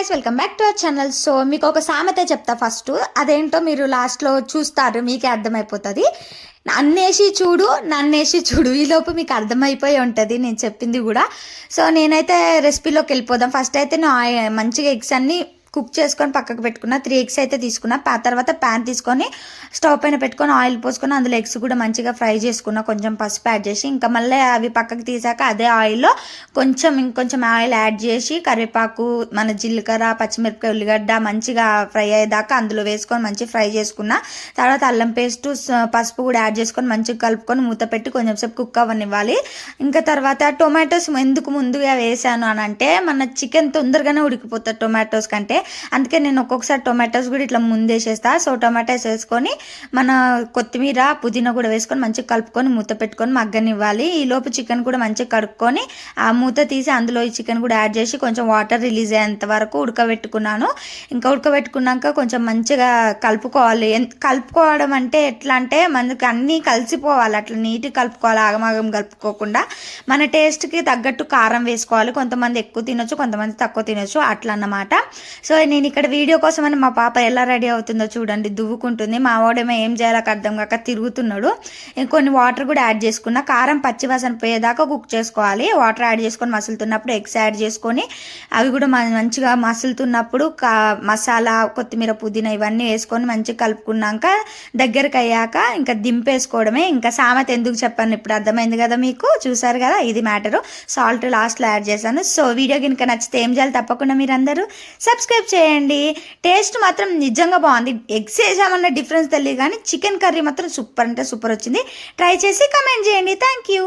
Guys, welcome back to our channel. So మీకు ఒక సామెత చెప్తా ఫస్ట్. అదేంటో మీరు లాస్ట్లో చూస్తారు, మీకే అర్థమైపోతుంది. అన్నేసి చూడు, నన్నేసి చూడు, ఈలోపు మీకు అర్థమైపోయి ఉంటుంది నేను చెప్పింది కూడా. సో నేనైతే రెసిపీలోకి వెళ్ళిపోదాం. ఫస్ట్ అయితే నేను మంచిగా ఎగ్స్ అన్నీ కుక్ చేసుకొని పక్కకు పెట్టుకున్న. 3 ఎగ్స్ అయితే తీసుకున్నా. తర్వాత ప్యాన్ తీసుకొని స్టవ్ పైన పెట్టుకొని ఆయిల్ పోసుకొని అందులో ఎగ్స్ కూడా మంచిగా ఫ్రై చేసుకున్నా, కొంచెం పసుపు యాడ్ చేసి. ఇంకా మళ్ళీ అవి పక్కకు తీసాక అదే ఆయిల్లో ఇంకొంచెం ఆయిల్ యాడ్ చేసి కరివేపాకు, మన జీలకర్ర, పచ్చిమిరపకాయ, ఉల్లిగడ్డ మంచిగా ఫ్రై అయ్యేదాకా అందులో వేసుకొని మంచిగా ఫ్రై చేసుకున్నా. తర్వాత అల్లం పేస్ట్, పసుపు కూడా యాడ్ చేసుకొని మంచిగా కలుపుకొని మూత పెట్టి కొంచెం సేపు కుక్ అవ్వనివ్వాలి. ఇంకా తర్వాత టొమాటోస్ ఎందుకు ముందుగా వేసాను అని అంటే, మన చికెన్ తొందరగానే ఉడికిపోతుంది టొమాటోస్ కంటే. అందుకే నేను ఒక్కొక్కసారి టొమాటోస్ కూడా ఇట్లా ముందేసేస్తా. సో టొమాటోస్ వేసుకొని మన కొత్తిమీర, పుదీనా కూడా వేసుకొని మంచిగా కలుపుకొని మూత పెట్టుకొని మగ్గనివ్వాలి. ఈలోపు చికెన్ కూడా మంచిగా కడుక్కొని ఆ మూత తీసి అందులో ఈ చికెన్ కూడా యాడ్ చేసి కొంచెం వాటర్ రిలీజ్ అయ్యేంత వరకు ఉడకబెట్టుకున్నాను. ఇంకా ఉడకబెట్టుకున్నాక కొంచెం మంచిగా కలుపుకోవాలి. కలుపుకోవడం అంటే ఎట్లా అంటే మనకి అన్నీ కలిసిపోవాలి, అట్లా నీట్గా కలుపుకోవాలి, ఆగమాగం కలుపుకోకుండా. మన టేస్ట్కి తగ్గట్టు కారం వేసుకోవాలి. కొంతమంది ఎక్కువ తినొచ్చు, కొంతమంది తక్కువ తినొచ్చు, అట్లా అన్నమాట. సో నేను ఇక్కడ వీడియో కోసమని మా పాప ఎలా రెడీ అవుతుందో చూడండి, దువ్వుకుంటుంది. మా వాడేమో ఏం చేయాలో అర్థం కాక తిరుగుతున్నాడు. కొన్ని వాటర్ కూడా యాడ్ చేసుకున్నా. కారం పచ్చివాసన పోయేదాకా కుక్ చేసుకోవాలి. వాటర్ యాడ్ చేసుకొని మసులుతున్నప్పుడు ఎగ్స్ యాడ్ చేసుకొని అవి కూడా మంచిగా మసులుతున్నప్పుడు మసాలా, కొత్తిమీర, పుదీనా ఇవన్నీ వేసుకొని మంచిగా కలుపుకున్నాక దగ్గరకు అయ్యాక ఇంకా దింపేసుకోవడమే. ఇంకా సామెత ఎందుకు చెప్పాను ఇప్పుడు అర్థమైంది కదా మీకు, చూసారు కదా, ఇది మ్యాటరు. సాల్ట్ లాస్ట్లో యాడ్ చేశాను. సో వీడియో కనుక నచ్చితే ఏం చేయాలి, తప్పకుండా మీరు అందరూ సబ్స్క్రైబ్ చేయండి. టేస్ట్ మాత్రం నిజంగా బాగుంది. ఎగ్స్ వేసామన్న డిఫరెన్స్ తెలియదు కానీ చికెన్ కర్రీ మాత్రం సూపర్ అంటే సూపర్ వచ్చింది. ట్రై చేసి కమెంట్ చేయండి. Thank you.